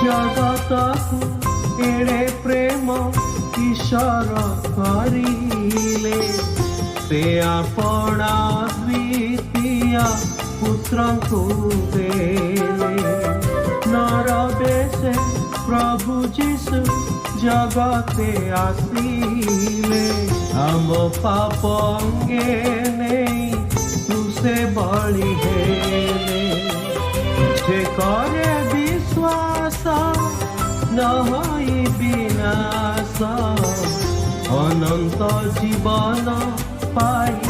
जगतकु एड़े प्रेम ईश्वर करिले से आपणा द्वितीय पुत्रंकु देले नरदेशे प्रभु जीशु जगते आसिले हम पाप अंगे नहीं तुसे बलि हेले जे करे विश्वास न होई विनाश अनंत जीवन पाइब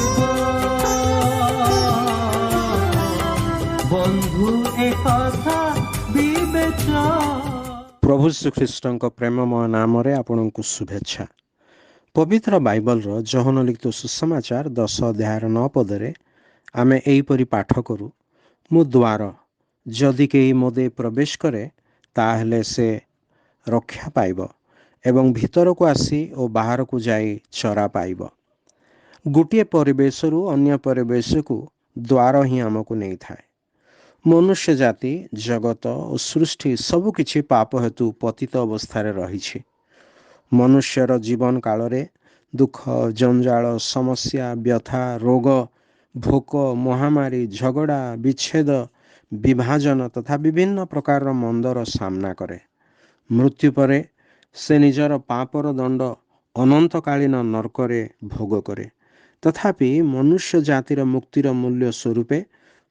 बंधु एक कथा विवेचना। प्रभु श्रीख्रीष्ट प्रेममय नाम आपण को शुभेच्छा। पवित्र बाइबल जहन लिखित सुसमाचार 10 अध्याय 9 पदरे आमे एहीपरि पाठ करू मु द्वार जदि केही मोदे प्रवेश करे ताहेले से रक्षा पाइब एवं भीतर को आसी और बाहर को जाई चरा पाइब। गोटे परिवेश रु अन्य परिवेश को द्वार ही आमको नहीं थाए। मनुष्य जाति जगत और सृष्टि सबकिछि पाप हेतु पतित अवस्था रही। मनुष्यर जीवन काल रे दुख जंजाल समस्या व्यथा रोग भोक महामारी झगड़ा विच्छेद विभाजन तथा विभिन्न प्रकार मंदर सामना करे। मृत्यु परे से निजर पापर दंड अनंतकालीन नरकरे भोग करे। तथापि मनुष्य जातिर मुक्तिर मूल्य स्वरूपे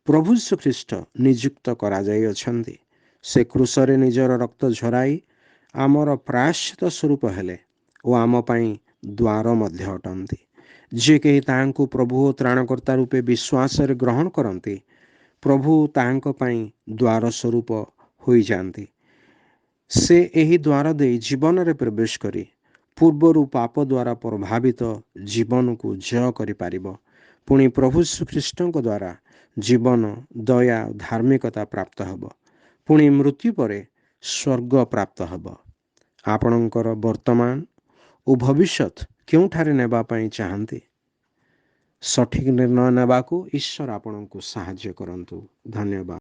प्रभु श्रीख्रीष्ट नियुक्त करा जाई अछंती। से क्रूसरे निजर रक्त झराई आमर प्रायश्चित स्वरूप हेले ओ आम पई द्वार मध्य अटंती। जे केही ताहांकु प्रभु ओ त्राणकर्ता रूपे विश्वास रे ग्रहण करंती प्रभु ताहांक पई द्वार स्वरूप होई जानती। से एही द्वार दे जीवन रे प्रवेश करी पूर्वरु पाप द्वारा प्रभावित जीवन को जय करि पारिबो। पुणी प्रभु श्रीख्रीष्टଙ୍କ द्वारा जीवन दया धार्मिकता प्राप्त हब। पुणी मृत्यु परे स्वर्ग प्राप्त हब। आपणकर वर्तमान और भविष्यत क्योंठारे नेबा पई चाहंती सठिक निर्णय नेबाकू ईश्वर आपणको सहाय्य करंतु। धन्यवाद।